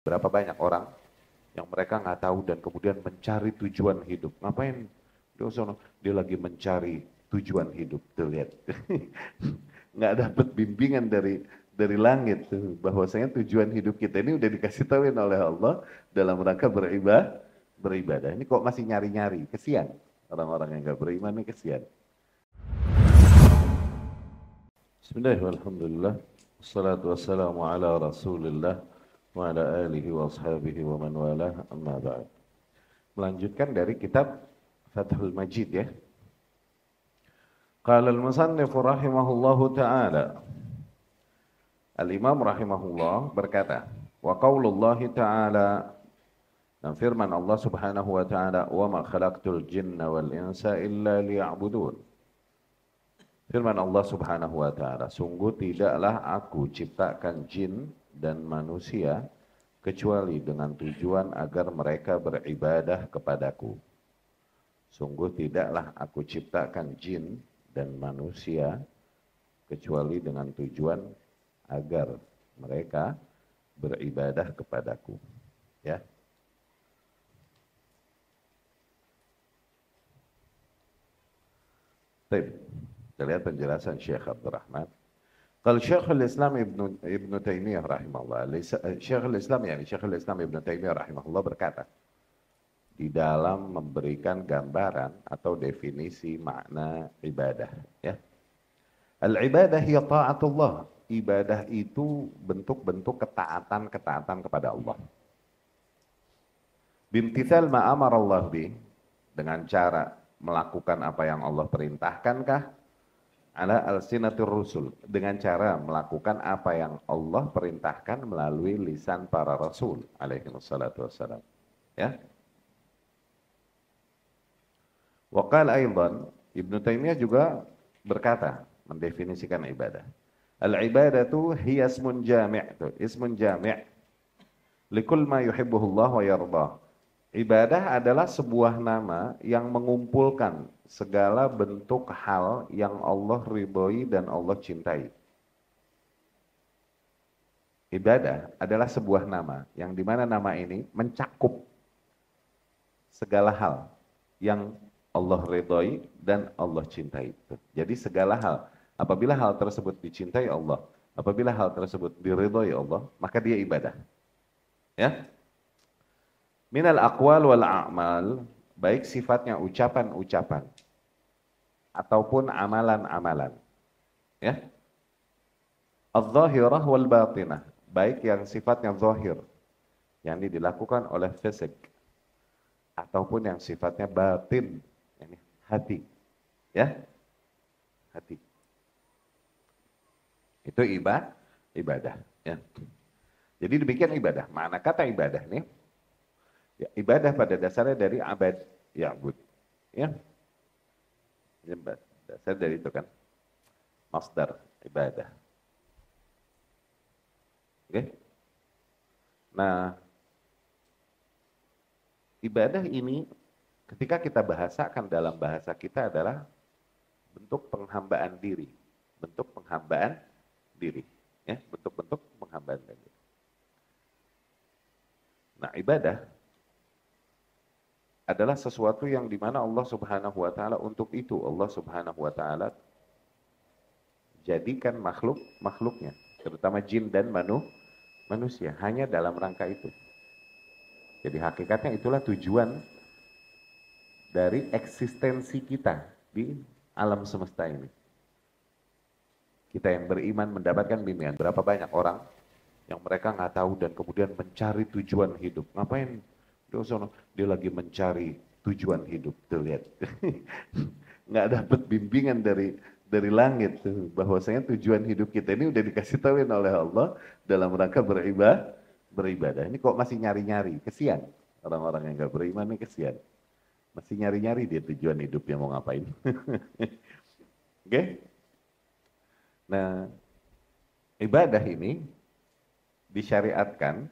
Berapa banyak orang yang mereka nggak tahu dan kemudian mencari tujuan hidup. Ngapain? Dia lagi mencari tujuan hidup. Tuh lihat, nggak dapat bimbingan dari langit tuh, bahwasanya tujuan hidup kita ini udah dikasih tahuin oleh Allah dalam rangka beribadah. Ini kok masih nyari-nyari? Kesian orang-orang yang nggak beriman ini, kesian. Bismillahirrahmanirrahim. Alhamdulillah. Wassalatu wassalamu ala Rasulillah wa ala alihi wa ashabihi wa man walah, amma ba'd. Melanjutkan dari kitab Fathul Majid ya. Qala al-musannif rahimahullahu ta'ala. Al-Imam rahimahullah berkata, wa qaulullahi ta'ala, dan firman Allah subhanahu wa ta'ala, wa ma khalaqtul jinna wal insa illa liya'budun. Firman Allah subhanahu wa ta'ala, sungguh tidaklah aku ciptakan jin dan manusia kecuali dengan tujuan agar mereka beribadah kepadaku. Sungguh tidaklah aku ciptakan jin dan manusia kecuali dengan tujuan agar mereka beribadah kepadaku. Ya. Baik. Kita lihat penjelasan Syekh Abdul Rahman. Kalau Syekhul Islam Ibnu Taimiyah rahimahullah, Syekhul Islam Ibnu Taimiyah rahimahullah berkata, di dalam memberikan gambaran atau definisi makna ibadah, ya. Al-ibadah hiya ta'atullah. Ibadah itu bentuk-bentuk ketaatan kepada Allah. Bimtithal ma amara Allah bi, dengan cara melakukan apa yang Allah perintahkankah? Ala alsinatir rusul, dengan cara melakukan apa yang Allah perintahkan melalui lisan para rasul alaihi wassalatu wassalam. Ya. Wa qala aidan, Ibnu Taimiyah juga berkata mendefinisikan ibadah. Al-ibadatu hiya ismun jami', ismun jami' likul ma yuhibbuhullah wa yardah. Ibadah adalah sebuah nama yang mengumpulkan segala bentuk hal yang Allah ridhoi dan Allah cintai. Ibadah adalah sebuah nama yang dimana nama ini mencakup segala hal yang Allah ridhoi dan Allah cintai. Jadi segala hal, apabila hal tersebut dicintai Allah, apabila hal tersebut diridhoi Allah, maka dia ibadah. Ya. Minal aqwal wal a'mal, baik sifatnya ucapan-ucapan ataupun amalan-amalan. Ya. Adz-dzahirah wal batinah, baik yang sifatnya zahir, yang dilakukan oleh fisik, ataupun yang sifatnya batin, yani hati. Ya. Hati. Itu ibadah, ya. Jadi demikian ibadah. Makna kata ibadah nih, ya, ibadah pada dasarnya dari abad, ya'bud. Ya. Dasar dari itu kan. Masdar, ibadah. Oke. Nah, ibadah ini ketika kita bahasakan dalam bahasa kita adalah bentuk penghambaan diri. Bentuk penghambaan diri. Ya, bentuk-bentuk penghambaan diri. Nah, ibadah adalah sesuatu yang dimana Allah subhanahu wa ta'ala untuk itu Allah subhanahu wa ta'ala jadikan makhluknya, terutama jin dan manusia, hanya dalam rangka itu. Jadi hakikatnya itulah tujuan dari eksistensi kita di alam semesta ini. Kita yang beriman mendapatkan bimbingan. Berapa banyak orang yang mereka nggak tahu dan kemudian mencari tujuan hidup. Ngapain? Dia lagi mencari tujuan hidup. Tuh lihat, nggak dapat bimbingan dari langit tuh, bahwasanya tujuan hidup kita ini udah dikasih tahuin oleh Allah dalam rangka beribadah. Ini kok masih nyari-nyari? Kesian orang-orang yang nggak beriman ini, kesian. Masih nyari-nyari dia tujuan hidupnya mau ngapain. Oke? Nah, ibadah ini disyariatkan,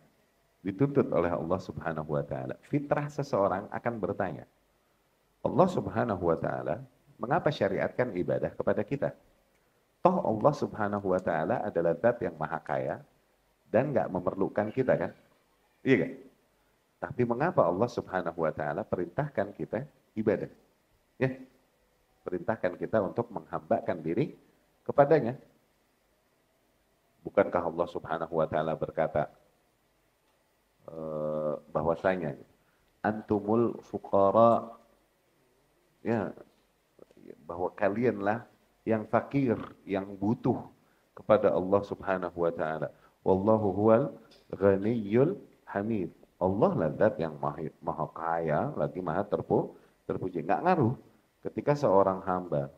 dituntut oleh Allah subhanahu wa ta'ala. Fitrah seseorang akan bertanya, Allah subhanahu wa ta'ala mengapa syariatkan ibadah kepada kita? Toh Allah subhanahu wa ta'ala adalah zat yang maha kaya dan gak memerlukan kita kan? Iya kan? Tapi mengapa Allah Subhanahu wa taala perintahkan kita ibadah? Ya, perintahkan kita untuk menghambakan diri kepadanya. Bukankah Allah Subhanahu wa taala berkata bahwasanya antumul fuqara, ya, bahwa kalianlah yang fakir, yang butuh kepada Allah Subhanahu wa taala. Wallahu huwal ghaniyyul hamid. Allah lah zat yang maha kaya, lagi maha terpuji. Nggak ngaruh ketika seorang hamba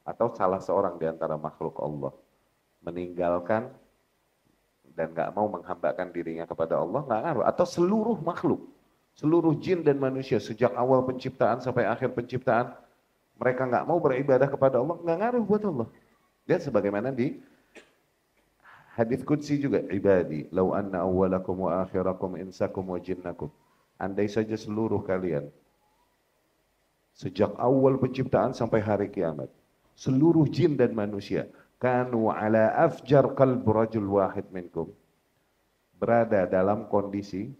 atau salah seorang di antara makhluk Allah meninggalkan dan nggak mau menghambakan dirinya kepada Allah, nggak ngaruh. Atau seluruh makhluk, seluruh jin dan manusia sejak awal penciptaan sampai akhir penciptaan, mereka nggak mau beribadah kepada Allah, nggak ngaruh buat Allah. Lihat sebagaimana di hadis qudsi juga, ibadi law anna awwalakum wa akhirakum insakum wa jinnakum, andai saja seluruh kalian sejak awal penciptaan sampai hari kiamat, seluruh jin dan manusia, kanu ala afjar qalb rajul wahid minkum, berada dalam kondisi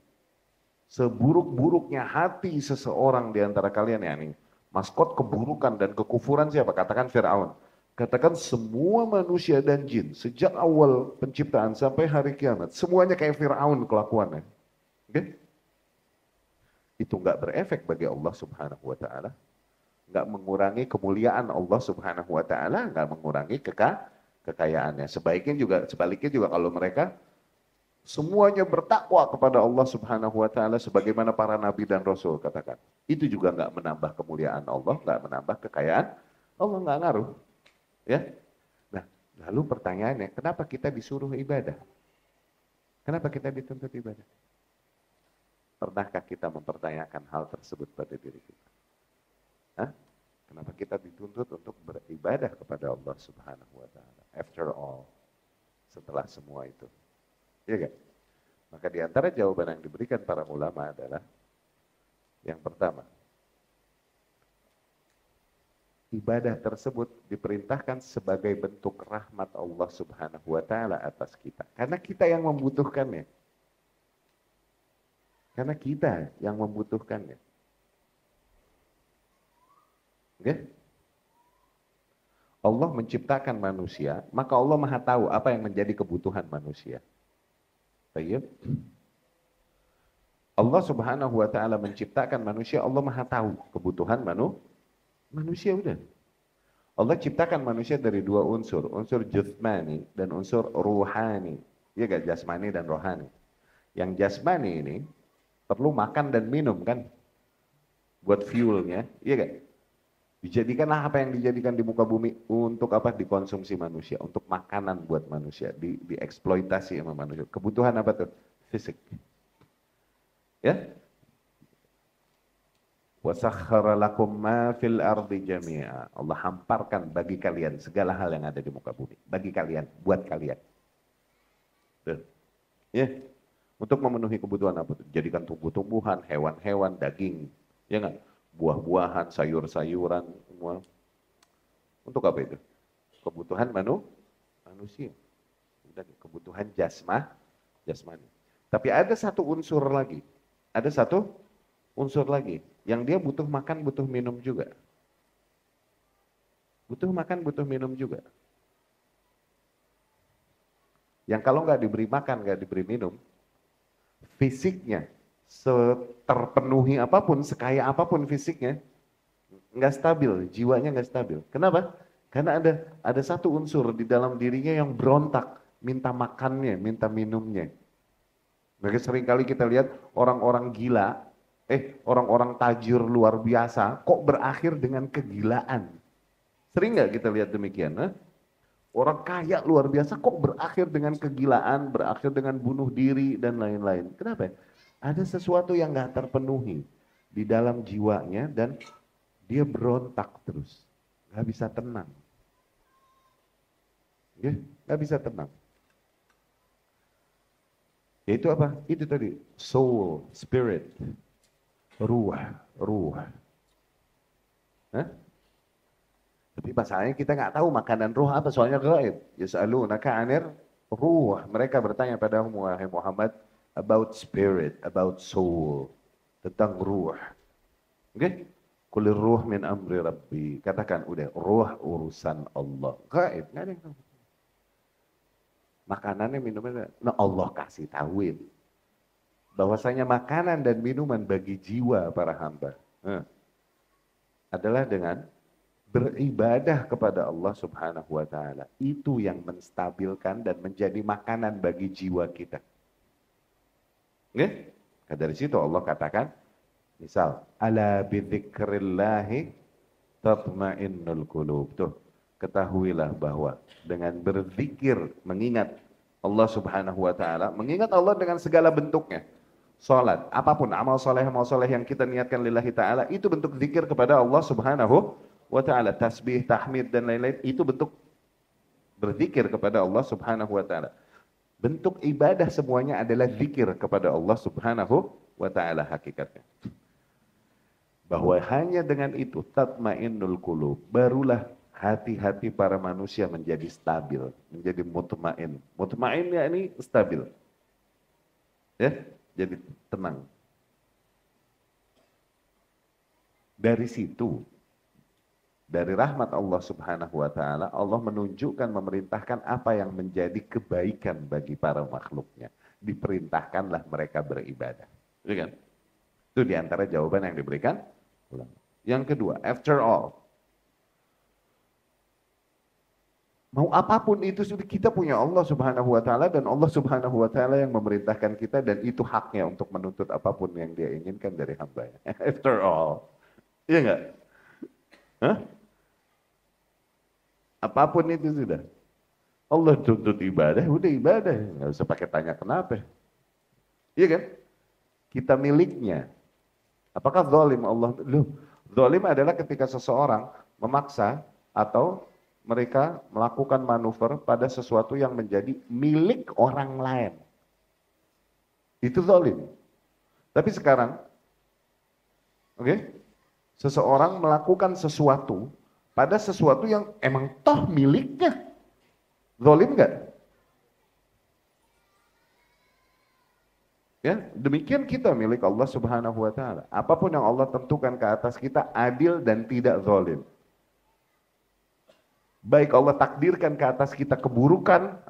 seburuk-buruknya hati seseorang di antara kalian, yakni maskot keburukan dan kekufuran siapa? Katakan Fir'aun. Katakan semua manusia dan jin sejak awal penciptaan sampai hari kiamat, semuanya kayak Fir'aun kelakuannya. Okay? Itu nggak berefek bagi Allah Subhanahu wa taala. Nggak mengurangi kemuliaan Allah Subhanahu wa taala, nggak mengurangi kekayaannya. Sebaliknya juga kalau mereka semuanya bertakwa kepada Allah Subhanahu wa taala sebagaimana para nabi dan rasul, katakan. Itu juga nggak menambah kemuliaan Allah, nggak menambah kekayaan Allah, nggak ngaruh. Ya. Nah, lalu pertanyaannya, kenapa kita disuruh ibadah? Kenapa kita dituntut ibadah? Pernahkah kita mempertanyakan hal tersebut pada diri kita? Hah? Kenapa kita dituntut untuk beribadah kepada Allah Subhanahu wa taala? After all, setelah semua itu. Iya kan? Maka di antara jawaban yang diberikan para ulama adalah yang pertama, ibadah tersebut diperintahkan sebagai bentuk rahmat Allah Subhanahu wa taala atas kita. Karena kita yang membutuhkannya. Karena kita yang membutuhkannya. Okay? Allah menciptakan manusia, maka Allah Maha tahu apa yang menjadi kebutuhan manusia. Baik. Allah Subhanahu wa taala menciptakan manusia, Allah Maha tahu kebutuhan manusia udah. Allah ciptakan manusia dari dua unsur jasmani dan unsur ruhani. Iya gak, jasmani dan rohani. Yang jasmani ini perlu makan dan minum kan? Buat fuelnya, iya gak? Dijadikanlah apa yang dijadikan di muka bumi untuk apa? Dikonsumsi manusia, untuk makanan buat manusia, dieksploitasi sama manusia. Kebutuhan apa tuh? Fisik. Ya? وَسَخَّرَ لَكُمْ مَا فِي الْأَرْضِ جَمِيعًا. Allah hamparkan bagi kalian segala hal yang ada di muka bumi. Bagi kalian, buat kalian. Tuh. Ya. Untuk memenuhi kebutuhan apa? Jadikan tumbuh-tumbuhan, hewan-hewan, daging. Ya enggak? Buah-buahan, sayur-sayuran, semua. Untuk apa itu? Kebutuhan manusia. Dan kebutuhan jasmani. Tapi ada satu unsur lagi. Ada satu unsur lagi. Yang dia butuh makan, butuh minum juga. Butuh makan, butuh minum juga. Yang kalau nggak diberi makan, nggak diberi minum, fisiknya terpenuhi apapun, sekaya apapun fisiknya, nggak stabil, jiwanya nggak stabil. Kenapa? Karena ada satu unsur di dalam dirinya yang berontak, minta makannya, minta minumnya. Maka seringkali kita lihat orang-orang gila, orang-orang tajir luar biasa, kok berakhir dengan kegilaan? Sering nggak kita lihat demikian? Orang kaya luar biasa kok berakhir dengan kegilaan, berakhir dengan bunuh diri dan lain-lain. Kenapa? Ada sesuatu yang nggak terpenuhi di dalam jiwanya dan dia berontak terus, nggak bisa tenang. Nggak bisa tenang. Yaitu apa? Itu tadi, soul, spirit. Ruh. Tapi masalahnya kita nggak tahu makanan ruh apa, soalnya gaib. Yas'alunaka 'anir ruh. Mereka bertanya padamu, wahai Muhammad, about spirit, about soul, tentang ruh. Oke? Kulir ruh min amri rabbi. Katakan udah, ruh urusan Allah. Gaib, nggak ada yang tahu. Makanannya, minumannya, nah Allah kasih tahuin. Bahwasanya makanan dan minuman bagi jiwa para hamba adalah dengan beribadah kepada Allah Subhanahu wa taala. Itu yang menstabilkan dan menjadi makanan bagi jiwa kita. Oke? Dari situ Allah katakan, misal, ala bidzikrillahi tatmainnul qulub. Tuh, ketahuilah bahwa dengan berzikir, mengingat Allah Subhanahu wa taala, mengingat Allah dengan segala bentuknya. Salat, apapun amal soleh yang kita niatkan lillahi ta'ala, itu bentuk zikir kepada Allah Subhanahu wa ta'ala. Tasbih, tahmid, dan lain-lain, itu bentuk berzikir kepada Allah Subhanahu wa ta'ala. Bentuk ibadah semuanya adalah zikir kepada Allah Subhanahu wa ta'ala hakikatnya. Bahwa hanya dengan itu, tatmainnul qulub, barulah hati-hati para manusia menjadi stabil, menjadi mutmain. Mutmainnya ini stabil. Ya, jadi tenang. Dari situ, dari rahmat Allah Subhanahu wa taala, Allah menunjukkan, memerintahkan apa yang menjadi kebaikan bagi para makhluknya. Diperintahkanlah mereka beribadah. Itu kan? Itu diantara jawaban yang diberikan ulama. Yang kedua, after all, mau apapun itu, kita punya Allah Subhanahu wa taala, dan Allah Subhanahu wa taala yang memerintahkan kita, dan itu haknya untuk menuntut apapun yang dia inginkan dari hambanya. After all. Iya enggak? Hah? Apapun itu sudah. Allah tuntut ibadah, udah ibadah. Nggak usah pakai tanya kenapa. Iya kan? Kita miliknya. Apakah zalim Allah? Loh, zalim adalah ketika seseorang memaksa atau mereka melakukan manuver pada sesuatu yang menjadi milik orang lain. Itu zalim. Tapi sekarang, seseorang melakukan sesuatu pada sesuatu yang emang toh miliknya. Zalim nggak? Ya, demikian kita milik Allah Subhanahu wa taala. Apapun yang Allah tentukan ke atas kita adil dan tidak zalim. Baik Allah takdirkan ke atas kita keburukan,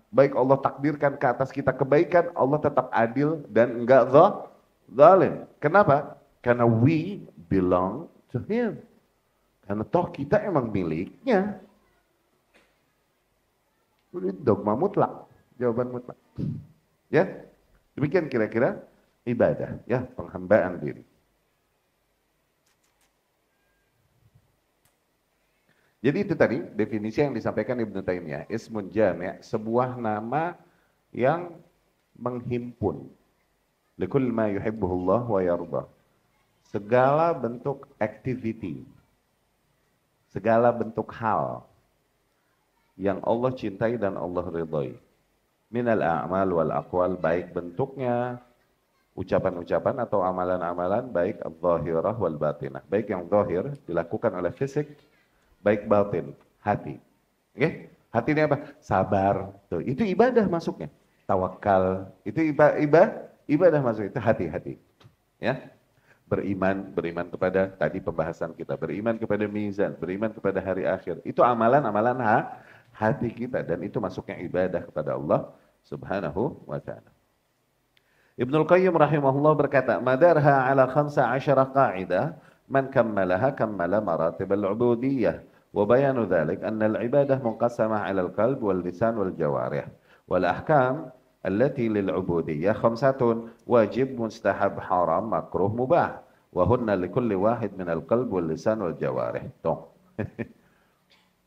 baik Allah takdirkan ke atas kita kebaikan, Allah tetap adil dan enggak zalim. Kenapa? Karena we belong to Him. Karena toh kita emang miliknya. Ini dogma mutlak, jawaban mutlak. Ya, demikian kira-kira ibadah, ya, penghambaan diri. Jadi itu tadi definisi yang disampaikan Ibnu Taimiyah, ismun jami', sebuah nama yang menghimpun. Likul ma yuhibbuhullah wa yarda. Segala bentuk activity, segala bentuk hal yang Allah cintai dan Allah ridhai. Minal a'mal wal aqwal, baik bentuknya, ucapan-ucapan atau amalan-amalan, baik al-zahirah wal batinah. Baik yang zahir dilakukan oleh fisik, baik batin, hati. Oke? Hati ini apa? Sabar. Tuh, itu ibadah masuknya. Tawakal, itu ibadah masuk, itu hati-hati. Ya. Beriman kepada tadi pembahasan kita, beriman kepada mizan, beriman kepada hari akhir. Itu amalan-amalan hati kita, dan itu masuknya ibadah kepada Allah Subhanahu wa taala. Ibnul Qayyim rahimahullah berkata, "Madarha ala 15 qa'idah, man kammalaha kammala maratib al-'ubudiyyah, wa bayanu dzalik anna al-ibadah munqasamah 'ala al-qalb wal lisan wal jawarih, wal ahkam allati lil 'ubudiyyah khamsatun, wajib, mustahab, haram, makruh, mubah, wa hunna likulli wahid min al-qalb wal lisan wal jawarih." Tuh.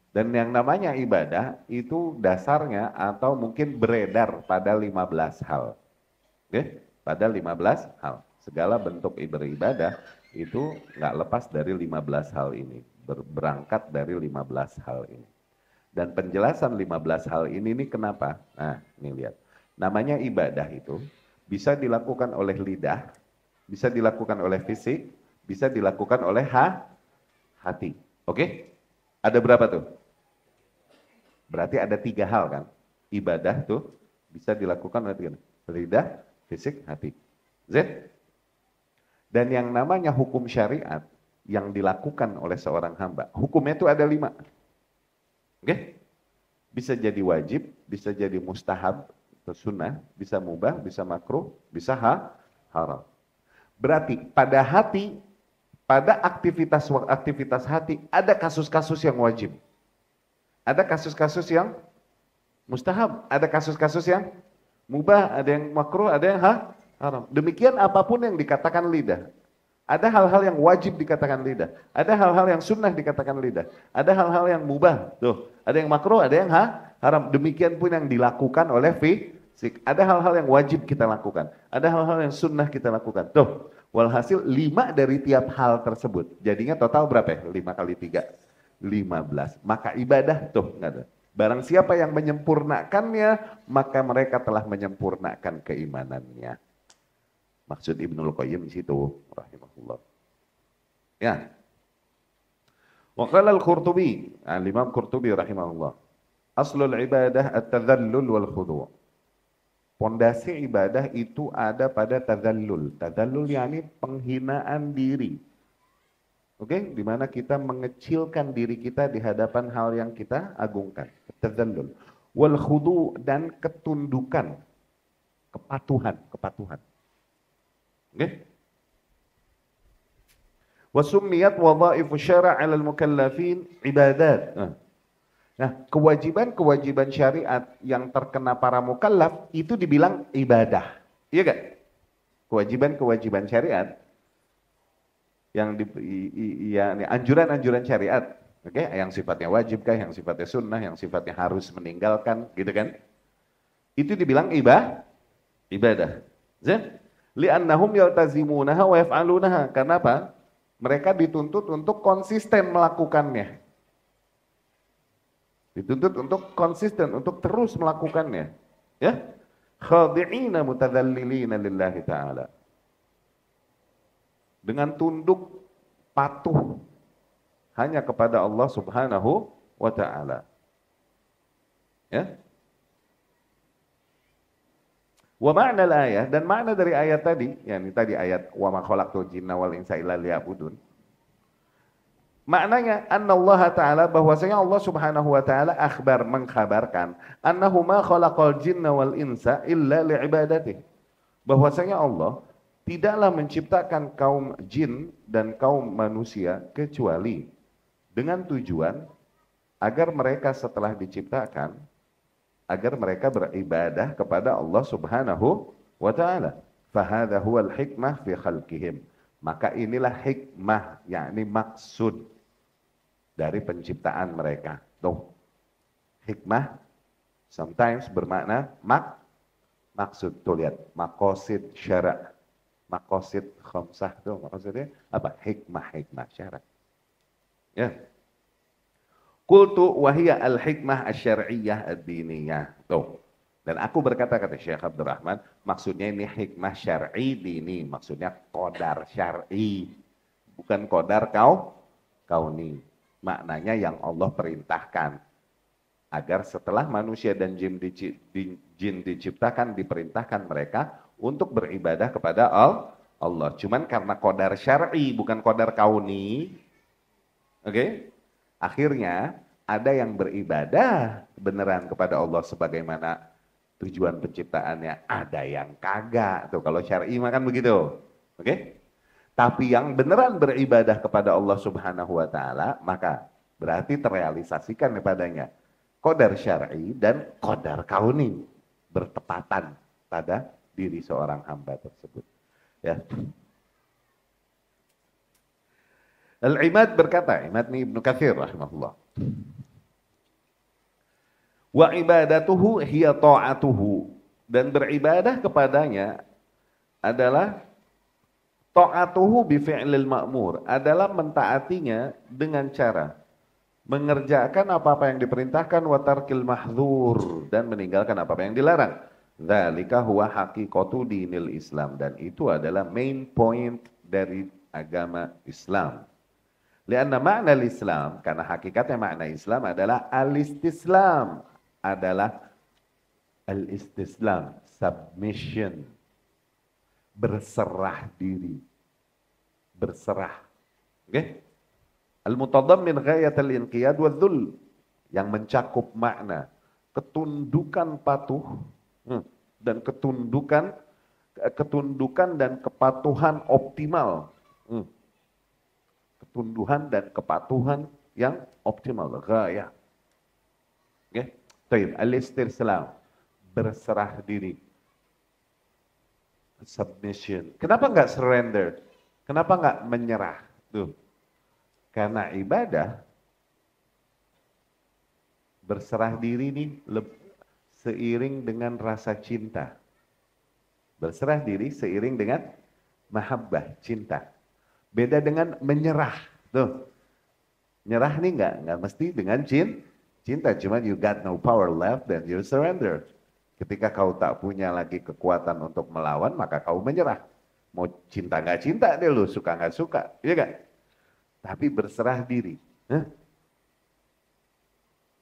Dan yang namanya ibadah itu dasarnya atau mungkin beredar pada 15 hal. Oke? Pada 15 hal. Segala bentuk beribadah itu nggak lepas dari 15 hal ini. Berangkat dari 15 hal ini. Dan penjelasan 15 hal ini nih kenapa? Nah, ini lihat. Namanya ibadah itu bisa dilakukan oleh lidah, bisa dilakukan oleh fisik, bisa dilakukan oleh hati. Oke? Ada berapa tuh? Berarti ada 3 hal kan? Ibadah tuh bisa dilakukan oleh lidah, Fisik, hati. Z. Dan yang namanya hukum syariat yang dilakukan oleh seorang hamba, hukumnya itu ada 5. Oke? Bisa jadi wajib, bisa jadi mustahab, atau sunnah, bisa mubah, bisa makruh, bisa haram. Berarti pada hati, pada aktivitas hati, ada kasus-kasus yang wajib. Ada kasus-kasus yang mustahab, ada kasus-kasus yang mubah, ada yang makruh, ada yang haram. Demikian apapun yang dikatakan lidah. Ada hal-hal yang wajib dikatakan lidah. Ada hal-hal yang sunnah dikatakan lidah. Ada hal-hal yang mubah. Tuh, ada yang makruh, ada yang haram. Demikian pun yang dilakukan oleh fisik. Ada hal-hal yang wajib kita lakukan. Ada hal-hal yang sunnah kita lakukan. Tuh, walhasil 5 dari tiap hal tersebut. Jadinya total berapa ya? 5 kali 3. 15. Maka ibadah tuh nggak ada. Barang siapa yang menyempurnakannya, maka mereka telah menyempurnakan keimanannya. Maksud Ibnul Qayyim di situ, rahimahullah. Ya. Wa qala al-Qurtubi, Imam Qurtubi rahimahullah. Aslul ibadah at-tadhallul wal khudu'. Pondasi ibadah itu ada pada tadhallul. Tadhallul yakni penghinaan diri. Oke, di mana kita mengecilkan diri kita di hadapan hal yang kita agungkan. Tadhallul. Wal khudu' dan ketundukan. Kepatuhan. Oke? Wa summiyat wadhaifu syara' 'ala al-mukallafin ibadat. Nah, kewajiban-kewajiban syariat yang terkena para mukallaf itu dibilang ibadah. Iya gak? Kewajiban-kewajiban syariat yang anjuran-anjuran syariat, oke, yang sifatnya wajib kah, yang sifatnya sunnah, yang sifatnya harus meninggalkan, gitu kan? Itu dibilang ibadah. Li'annahum yaltazimunaha wa yaf'alunaha. Karena apa? Mereka dituntut untuk konsisten melakukannya. Dituntut untuk konsisten, untuk terus melakukannya. Ya? Khadi'ina mutadhallilina lillahi ta'ala. Dengan tunduk patuh hanya kepada Allah Subhanahu wa ta'ala. Ya? Wa ma'na al-ayah, dan makna dari ayat tadi, yakni tadi ayat wa ma khalaqtul jinna wal insa illa liya'budun. Maknanya annallaha ta'ala, bahwasanya Allah Subhanahu wa ta'ala mengkhabarkan annahu ma khalaqal jinna wal insa illa li'ibadatihi. Bahwasanya Allah tidaklah menciptakan kaum jin dan kaum manusia kecuali dengan tujuan agar mereka setelah diciptakan, agar mereka beribadah kepada Allah Subhanahu wa ta'ala. Fahadha huwal hikmah fi khalqihim. Maka inilah hikmah, yakni maksud dari penciptaan mereka. Tuh, hikmah sometimes bermakna maksud. Tuh lihat, maqasid syara'. Maqasid khamsah tuh maksudnya apa? Hikmah syara'. Ya. Qultu wahiyya al-hikmah asy-syar'iyyah ad-diniyah. Tuh. Dan aku berkata, kata Syekh Abdurrahman, maksudnya ini hikmah syar'i dini, maksudnya qadar syar'i, bukan qadar kauni. Maknanya yang Allah perintahkan. Agar setelah manusia dan jin diciptakan, diperintahkan mereka untuk beribadah kepada Allah. Cuman karena qadar syar'i, bukan qadar kauni. Oke? Akhirnya ada yang beribadah beneran kepada Allah sebagaimana tujuan penciptaannya, ada yang kagak. Tuh kalau syar'i makan begitu. Oke? Tapi yang beneran beribadah kepada Allah Subhanahu wa taala, maka berarti terrealisasikan padanya qadar syar'i dan qadar kauni bertepatan pada diri seorang hamba tersebut. Ya. Al-Imad berkata, Imad ni Ibnu Katsir rahimahullah. Wa ibadatuhu hiya ta'atuhu, dan beribadah kepadanya adalah ta'atuhu bi fi'lil ma'mur, adalah mentaatinya dengan cara mengerjakan apa-apa yang diperintahkan, wa tarkil mahdzur, dan meninggalkan apa-apa yang dilarang. Dzalika huwa haqiqatu dinil Islam, dan itu adalah main point dari agama Islam. Lianna makna Islam, karena hakikatnya makna Islam adalah al-istislam, adalah al-istislam, submission, berserah diri. Berserah. Oke? Al-mutadammin ghayatal inqiyad wa dhul, yang mencakup makna ketundukan patuh dan ketundukan dan kepatuhan optimal. Ketunduhan dan kepatuhan yang optimal, ghayah. Oke? Baik, al-istislam, berserah diri. Submission. Kenapa nggak surrender? Kenapa nggak menyerah? Tuh. Karena ibadah berserah diri ini seiring dengan rasa cinta. Berserah diri seiring dengan mahabbah, cinta. Beda dengan menyerah. Tuh. Nyerah nih nggak mesti dengan cinta. Cuma you got no power left then you surrender. Ketika kau tak punya lagi kekuatan untuk melawan, maka kau menyerah. Mau cinta nggak cinta deh lu, suka nggak suka, iya kan? Tapi berserah diri.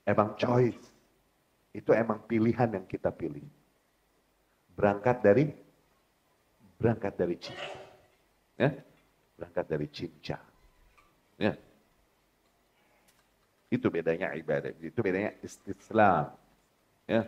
Emang choice. Itu emang pilihan yang kita pilih. Berangkat dari cinta. Ya? Berangkat dari cinta. Ya. Itu bedanya ibadah. Itu bedanya istislam. Ya.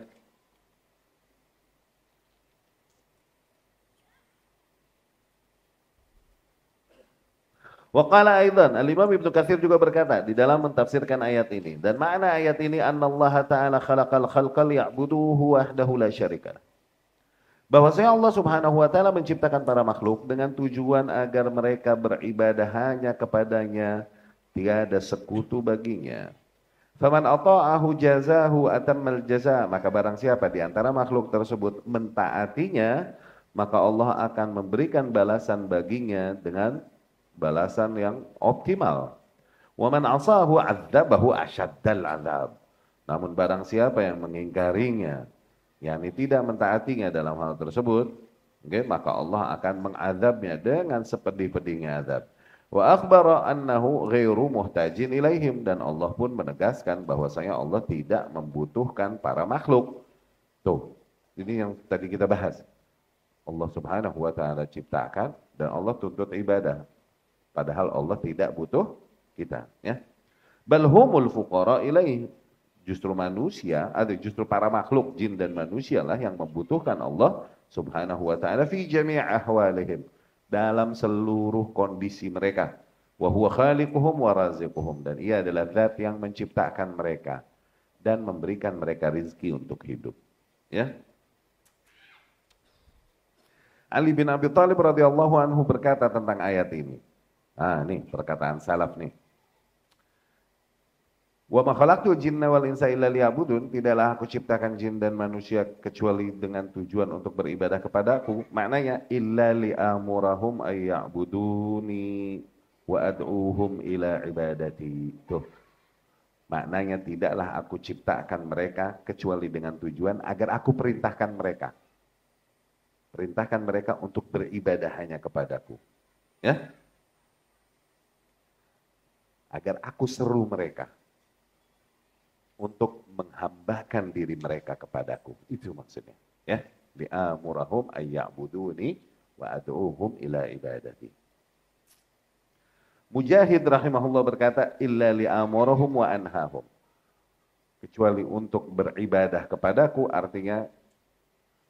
Wa qala aidan, Al-Imam Ibnu Katsir juga berkata di dalam mentafsirkan ayat ini, dan makna ayat ini annallaha ta'ala khalaqal khalqa liya'buduhu wahdahu la syarika. Bahwasanya Allah Subhanahu wa taala menciptakan para makhluk dengan tujuan agar mereka beribadah hanya kepadanya, tiada sekutu baginya. Faman ata'ahu jazahu atammal jaza, maka barang siapa di antara makhluk tersebut mentaatinya, maka Allah akan memberikan balasan baginya dengan balasan yang optimal. Wa man asahu 'adzabahu asyaddal 'adzab. Namun barang siapa yang mengingkarinya, yakni tidak mentaatinya dalam hal tersebut, maka Allah akan mengazabnya dengan sepedih-pedihnya azab. Wa akhbara annahu ghairu muhtajin ilaihim, dan Allah pun menegaskan bahwasanya Allah tidak membutuhkan para makhluk. Tuh, ini yang tadi kita bahas. Allah Subhanahu wa taala ciptakan dan Allah tuntut ibadah. Padahal Allah tidak butuh kita, ya. Bal humul fuqara ilaih. Justru manusia, atau justru para makhluk jin dan manusia lah yang membutuhkan Allah Subhanahu wa taala fi jami' ahwalihim, dalam seluruh kondisi mereka. Wa huwa khaliquhum wa raziquhum, dan ia adalah zat yang menciptakan mereka dan memberikan mereka rizki untuk hidup, ya. Ali bin Abi Thalib radhiyallahu anhu berkata tentang ayat ini. Nih perkataan salaf nih. Wa ma khalaqtul jinna wal insa illa liya'budun, tidaklah aku ciptakan jin dan manusia kecuali dengan tujuan untuk beribadah kepadaku. Maknanya illa li'amurahum ayya'buduni wa ad'uhum ila ibadati. Tuh. Maknanya tidaklah aku ciptakan mereka kecuali dengan tujuan agar aku perintahkan mereka. Perintahkan mereka untuk beribadah hanya kepadaku. Ya? Agar aku seru mereka untuk menghambakan diri mereka kepadaku. Itu maksudnya, ya. Li'amurahum ayya'buduni wa ad'uhum ila ibadati. Mujahid rahimahullah berkata, illa li'amurahum wa anhahum. Kecuali untuk beribadah kepadaku, artinya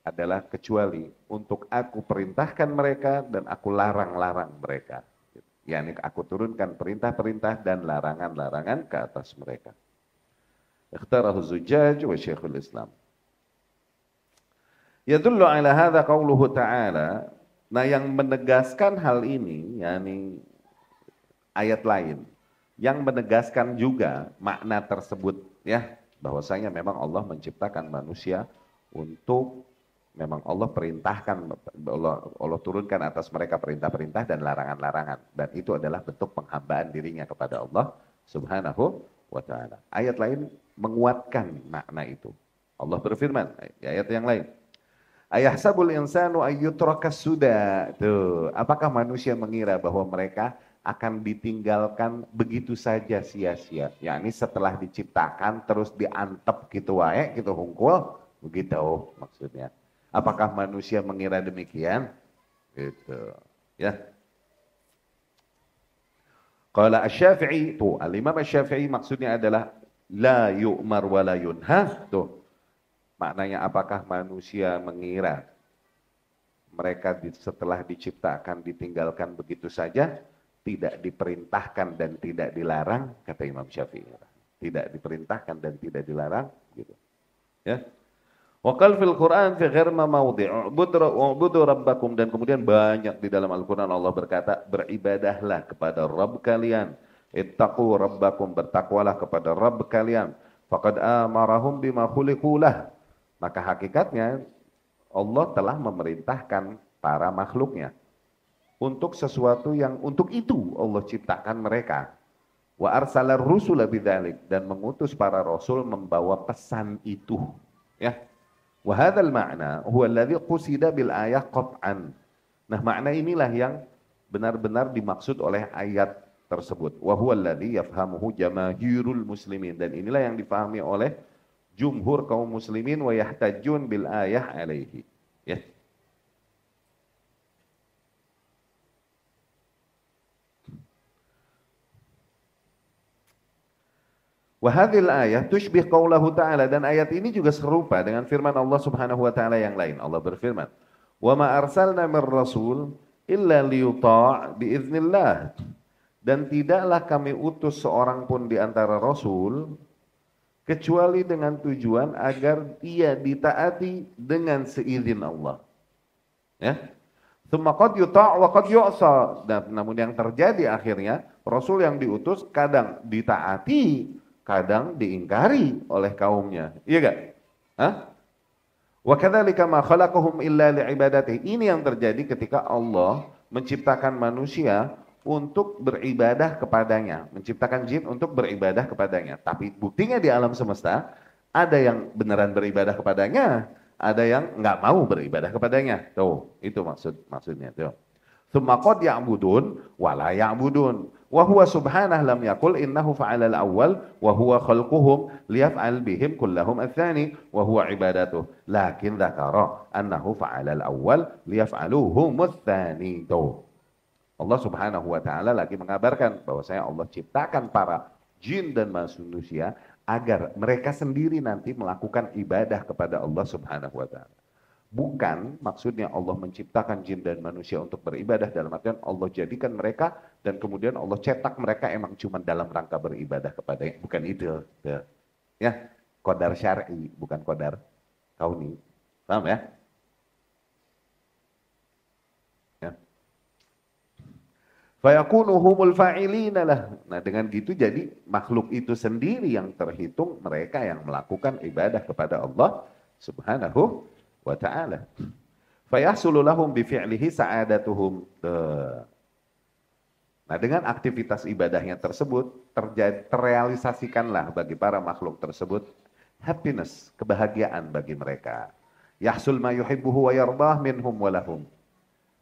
adalah kecuali untuk aku perintahkan mereka dan aku larang-larang mereka. Yani aku turunkan perintah-perintah dan larangan-larangan ke atas mereka. Ikhtarahu Zujjaj wa Syekhul Islam. Yadullu ala hadha qauluhu ta'ala. Nah, yang menegaskan hal ini, yakni ayat lain yang menegaskan juga makna tersebut, ya, bahwasanya memang Allah menciptakan manusia untuk, memang Allah perintahkan, Allah turunkan atas mereka perintah-perintah dan larangan-larangan, dan itu adalah bentuk penghambaan dirinya kepada Allah Subhanahu wa ta'ala. Ayat lain menguatkan makna itu. Allah berfirman, ayat yang lain, ayahsabul insanu ayyutraka suda. Tuh, apakah manusia mengira bahwa mereka akan ditinggalkan begitu saja sia-sia? Yakni setelah diciptakan terus diantep gitu wae, gitu hungkul, begitu maksudnya. Apakah manusia mengira demikian? Gitu. Ya. Qala Asy-Syafi'i, tuh Al-Imam Asy-Syafi'i maksudnya adalah la yu'mar wa la yunha. Tuh. Maknanya apakah manusia mengira mereka setelah diciptakan ditinggalkan begitu saja, tidak diperintahkan dan tidak dilarang, kata Imam Syafi'i. Tidak diperintahkan dan tidak dilarang, gitu. Ya. Wa qala fil Qur'an fi ghairi mawdi' u'budu rabbakum, dan kemudian banyak di dalam Al-Qur'an Allah berkata, beribadahlah kepada Rabb kalian. Ittaqu rabbakum, bertakwalah kepada Rabb kalian. Faqad amarahum bima khuliqulah. Maka hakikatnya Allah telah memerintahkan para makhluknya untuk sesuatu yang untuk itu Allah ciptakan mereka. Wa arsalar rusula bidzalik, dan mengutus para rasul membawa pesan itu. Ya. Wa hadzal ma'na huwa alladhi qusida bil ayah qat'an. Nah, makna inilah yang benar-benar dimaksud oleh ayat tersebut. Wa huwa alladhi yafhamuhu jamaahirul muslimin, dan inilah yang difahami oleh jumhur kaum muslimin wa yahtajun bil ayah alaihi. Ya. Wa hadhil ayah tushbih qaulahu ta'ala, dan ayat ini juga serupa dengan firman Allah Subhanahu wa taala yang lain. Allah berfirman, "Wa ma arsalna mir rasul illa liyuta' biiznillah." Dan tidaklah kami utus seorang pun di antara rasul kecuali dengan tujuan agar ia ditaati dengan seizin Allah. Ya. Tsumma qad yuta' wa qad yu'sa. Dan namun yang terjadi akhirnya rasul yang diutus kadang ditaati, kadang diingkari oleh kaumnya. Iya gak? Hah? Wa kadzalika ma khalaqahum illa li'ibadatihi. Ini yang terjadi ketika Allah menciptakan manusia untuk beribadah kepadanya, menciptakan jin untuk beribadah kepadanya. Tapi buktinya di alam semesta ada yang beneran beribadah kepadanya, ada yang nggak mau beribadah kepadanya. Tuh, itu maksudnya tuh. Tsumma qad ya'budun wa la ya'budun. Wa huwa subhanahu lam yaqul innahu fa'ala al-awwal wa huwa khalquhum liyaf'al bihim kullahum ats-tsani wa huwa ibadatuh. Lakin dzakara annahu fa'ala al-awwal liyaf'aluhum ats-tsani. Tuh. Allah Subhanahu wa taala lagi mengabarkan bahwasanya Allah ciptakan para jin dan manusia agar mereka sendiri nanti melakukan ibadah kepada Allah Subhanahu wa taala. Bukan maksudnya Allah menciptakan jin dan manusia untuk beribadah dalam artian Allah jadikan mereka dan kemudian Allah cetak mereka emang cuma dalam rangka beribadah kepadanya. Bukan itu. Ya, qadar syar'i, bukan qadar kauni. Paham ya? Fayakunu humul fa'ilina lah. Nah, dengan gitu jadi makhluk itu sendiri yang terhitung mereka yang melakukan ibadah kepada Allah Subhanahu wa ta'ala. Fayahsulu lahum bifi'lihi sa'adatuhum. Nah, dengan aktivitas ibadahnya tersebut terrealisasikanlah bagi para makhluk tersebut happiness, kebahagiaan bagi mereka. Yahsul ma yuhibbuhu wa yardah minhum wa lahum.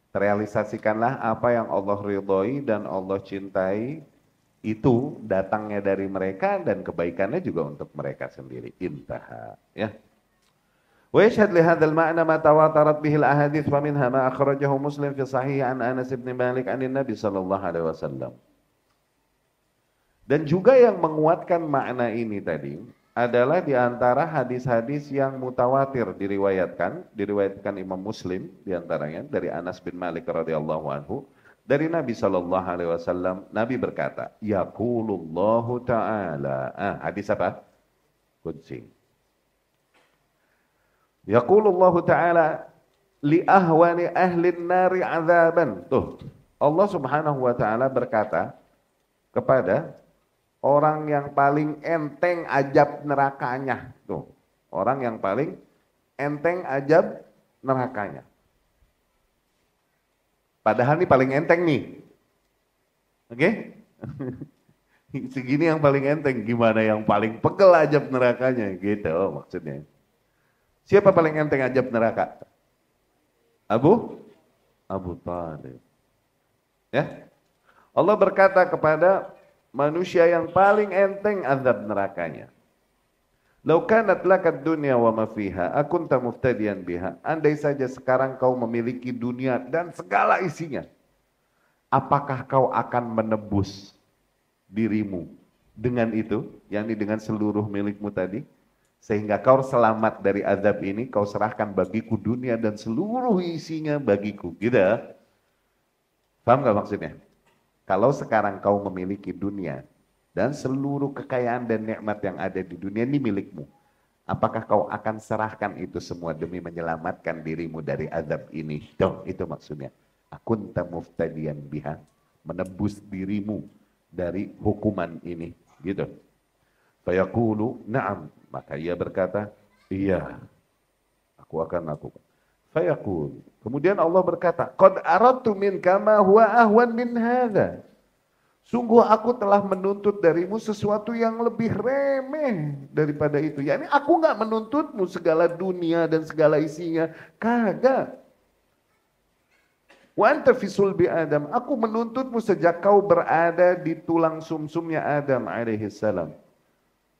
Terrealisasikanlah apa yang Allah ridhoi dan Allah cintai, itu datangnya dari mereka dan kebaikannya juga untuk mereka sendiri. Intaha. Ya. Wa yashhad li hadzal ma'na ma tawatarat bihi al-ahadits wa minha ma akhrajahu Muslim fi sahih an Anas bin Malik anin Nabi sallallahu alaihi wasallam. Dan juga yang menguatkan makna ini tadi adalah di antara hadis-hadis yang mutawatir diriwayatkan Imam Muslim di antaranya dari Anas bin Malik radhiyallahu anhu dari Nabi sallallahu alaihi wasallam. Nabi berkata, yaqulullahu ta'ala. Hadis apa? Qudsi. Yaqulullahu ta'ala li ahwani ahli nari azaban. Tuh, Allah Subhanahu wa taala berkata kepada orang yang paling enteng ajab nerakanya. Tuh, orang yang paling enteng ajab nerakanya. Padahal ini paling enteng nih. Oke? Segini yang paling enteng, gimana yang paling pegel ajab nerakanya? Gitu maksudnya. Siapa paling enteng ajab neraka? Abu Thalib. Ya? Allah berkata kepada manusia yang paling enteng azab nerakanya. Lau kanat lakad dunya wa ma fiha, akunta muftadiyan biha. Andai saja sekarang kau memiliki dunia dan segala isinya, apakah kau akan menebus dirimu dengan itu, yakni dengan seluruh milikmu tadi, sehingga kau selamat dari azab ini, kau serahkan bagiku dunia dan seluruh isinya bagiku, gitu ya? Paham gak maksudnya? Kalau sekarang kau memiliki dunia dan seluruh kekayaan dan nikmat yang ada di dunia ini milikmu, apakah kau akan serahkan itu semua demi menyelamatkan dirimu dari azab ini? Tuh, itu maksudnya. Akunta muftadiyan biha, menebus dirimu dari hukuman ini, gitu. Fayaqulu na'am, maka ia berkata, iya, aku akan lakukan. Fayaqul, kemudian Allah berkata, qad aradtu minka ma huwa ahwan min hadza. Sungguh aku telah menuntut darimu sesuatu yang lebih remeh daripada itu. Yani aku nggak menuntutmu segala dunia dan segala isinya. Kagak. Wa anta fi sulbi Adam. Aku menuntutmu sejak kau berada di tulang sumsumnya Adam alaihi salam.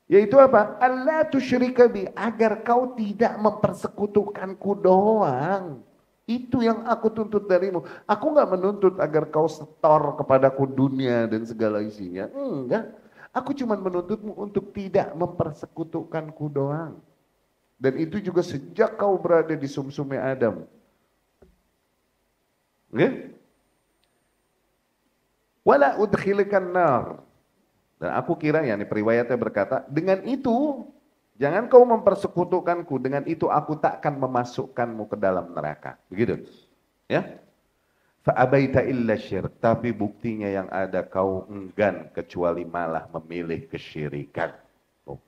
Yaitu apa? Allah tusyrika bi, agar kau tidak mempersekutukanku doang. Itu yang aku tuntut darimu. Aku nggak menuntut agar kau setor kepadaku dunia dan segala isinya. Enggak. Aku cuma menuntutmu untuk tidak mempersekutukanku doang. Dan itu juga sejak kau berada di sumsumnya Adam. Okay? Wala udkhilikan nar. Dan aku kira, yakni periwayatnya berkata, dengan itu jangan kau mempersekutukanku, dengan itu aku takkan memasukkanmu ke dalam neraka. Begitu. Ya. Fa'abaita illa syirk, tapi buktinya yang ada kau enggan kecuali malah memilih kesyirikan. Oh.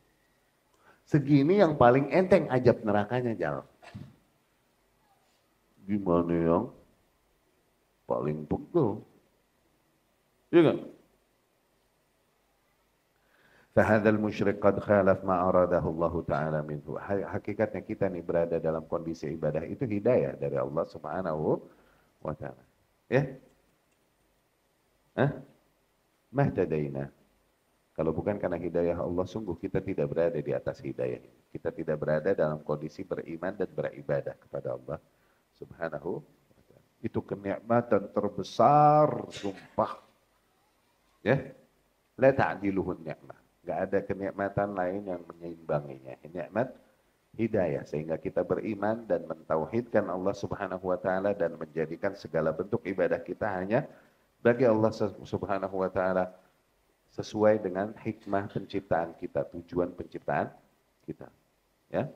Segini yang paling enteng ajab nerakanya, Jal. Gimana yang paling pegel? Iya kan? Fahadzal musyrik qad khalaf ma aradahu Allah Ta'ala minhu. Hakikatnya kita nih berada dalam kondisi ibadah itu hidayah dari Allah Subhanahu wa Ta'ala. Ya? Mahtadaina. Kalau bukan karena hidayah Allah, sungguh kita tidak berada di atas hidayah ini. Kita tidak berada dalam kondisi beriman dan beribadah kepada Allah Subhanahu wa Ta'ala. Itu kenikmatan terbesar, sumpah. Ya? La ta'diluhun ni'mah. Gak ada kenikmatan lain yang menyeimbanginya. Nikmat hidayah, sehingga kita beriman dan mentauhidkan Allah Subhanahu wa Ta'ala dan menjadikan segala bentuk ibadah kita hanya bagi Allah Subhanahu wa Ta'ala sesuai dengan hikmah penciptaan kita, tujuan penciptaan kita. Ya.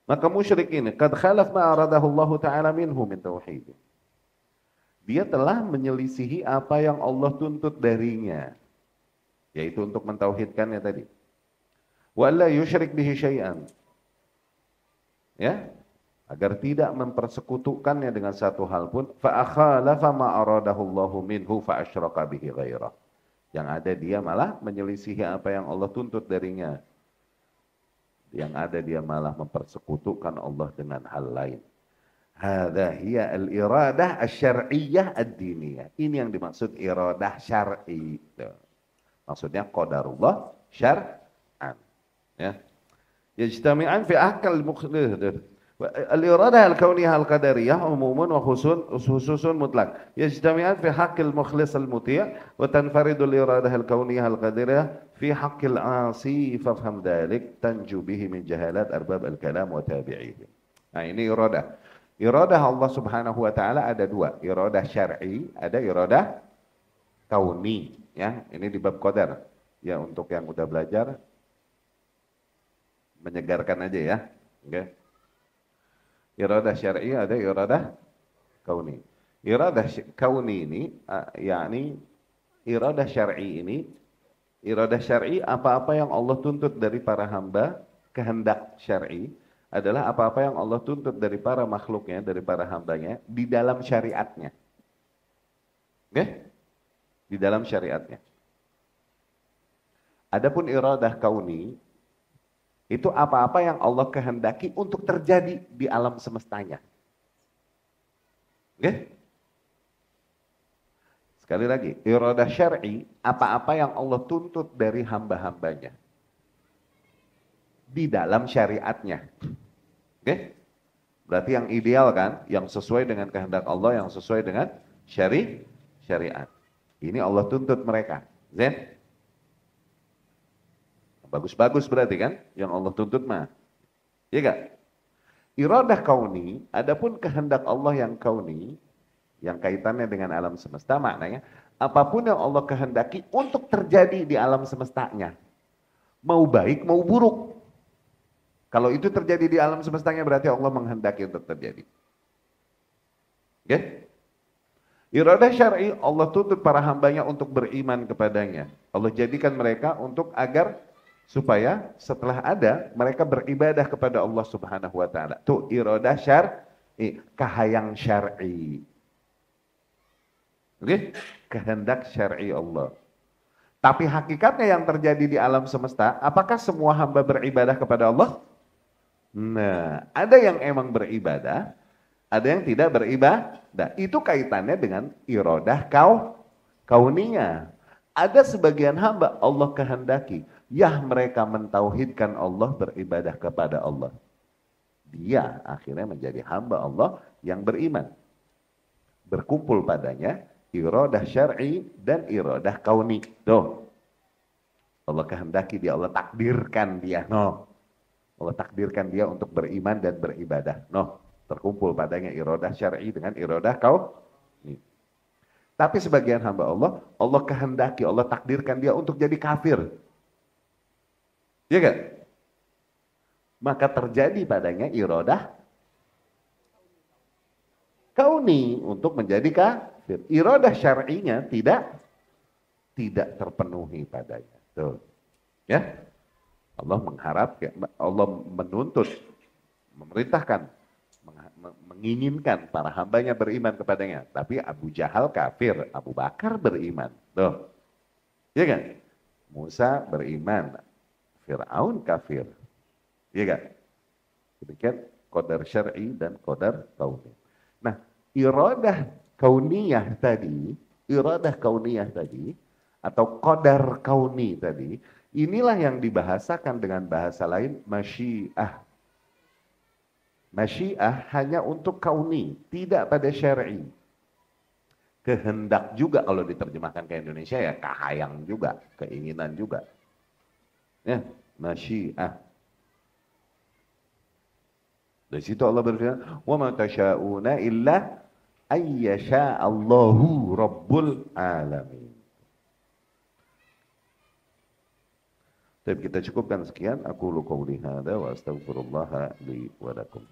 Maka musyrik ini qad khalaf ma aradahu Allah Ta'ala minhu min tauhid. Dia telah menyelisihi apa yang Allah tuntut darinya, yaitu untuk mentauhidkannya tadi. Wa la yusyrik bihi syai'an. Ya, agar tidak mempersekutukannya dengan satu hal pun. Fa akhalafa ma aradahu Allahu minhu fa asyraka bihi ghairah. Yang ada dia malah menyelisihi apa yang Allah tuntut darinya. Yang ada dia malah mempersekutukan Allah dengan hal lain. Hadza hiya al-iradah asy-syar'iyyah ad-diniyah. Ini yang dimaksud iradah syar'i. Maksudnya qadarullah syar'an. Ya. Yajtami'an fi ahkal al-iradah al-kauniyah al-qadariyah umumun wa khususun mutlaq. Yajtami'an fi haqqil mukhlis al-muti' wa tanfaridu al-iradah al-kauniyah al-qadariyah fi haqqil 'asi fafham dhalik tanju bihi min jahalat arbab al-kalam wa tabi'ihim. Nah, ini iradah. Iradah Allah Subhanahu wa Ta'ala ada dua, iradah syar'i, ada iradah kauni. Ya, ini di bab qadar. Ya, untuk yang udah belajar menyegarkan aja ya. Okay. Iradah syar'i ada iradah kauni. Iradah kauni ini, yakni iradah syar'i ini, iradah syar'i apa-apa yang Allah tuntut dari para hamba, kehendak syar'i adalah apa-apa yang Allah tuntut dari para makhluknya, dari para hambanya, di dalam syariatnya. Oke? Di dalam syariatnya. Adapun iradah kauni, itu apa-apa yang Allah kehendaki untuk terjadi di alam semestanya. Oke? Sekali lagi, iradah syar'i, apa-apa yang Allah tuntut dari hamba-hambanya di dalam syariatnya. Oke? Berarti yang ideal kan, yang sesuai dengan kehendak Allah, yang sesuai dengan syariat. Ini Allah tuntut mereka. Zen? Bagus-bagus berarti kan, yang Allah tuntut mah. Iya gak? Iradah kauni, adapun kehendak Allah yang kauni, yang kaitannya dengan alam semesta, maknanya apapun yang Allah kehendaki untuk terjadi di alam semestanya. Mau baik, mau buruk. Kalau itu terjadi di alam semestanya berarti Allah menghendaki untuk terjadi. Oke? Iradah syar'i, Allah tuntut para hambanya untuk beriman kepadanya. Allah jadikan mereka untuk agar supaya setelah ada mereka beribadah kepada Allah Subhanahu wa taala. Tuh iradah syar'i, kahayang syar'i. Oke? Kehendak syar'i Allah. Tapi hakikatnya yang terjadi di alam semesta, apakah semua hamba beribadah kepada Allah? Nah, ada yang emang beribadah, ada yang tidak beribadah. Itu kaitannya dengan iradah kauniyah. Ada sebagian hamba Allah kehendaki, ya mereka mentauhidkan Allah, beribadah kepada Allah. Dia akhirnya menjadi hamba Allah yang beriman. Berkumpul padanya iradah syar'i dan iradah kauni. Tuh. Allah kehendaki dia, Allah takdirkan dia. No. Allah takdirkan dia untuk beriman dan beribadah. No, terkumpul padanya iradah syar'i dengan iradah kauni. Tapi sebagian hamba Allah, Allah kehendaki, Allah takdirkan dia untuk jadi kafir. Iya gak? Maka terjadi padanya iradah kauni untuk menjadi kafir. Iradah syar'inya tidak terpenuhi padanya. Tuh. Ya. Allah mengharap, Allah menuntut, memerintahkan, menginginkan para hambanya beriman kepadanya. Tapi Abu Jahal kafir, Abu Bakar beriman. Tuh. Iya kan? Musa beriman, Fir'aun kafir. Iya kan? Demikian qadar syar'i dan qadar kauni. Nah, iradah kauniyah tadi, atau qadar kauni tadi, inilah yang dibahasakan dengan bahasa lain masyiah. Masyiah hanya untuk kauni, tidak pada syar'i. Kehendak juga kalau diterjemahkan ke Indonesia ya kahayang juga, keinginan juga. Ya, masyiah. Dari situ Allah berfirman, "Wa ma tasyauna illa ayyasha'allahu rabbul alamin." Tapi kita cukupkan sekian. Aku qouli hadza wa astaghfirullah li wa lakum.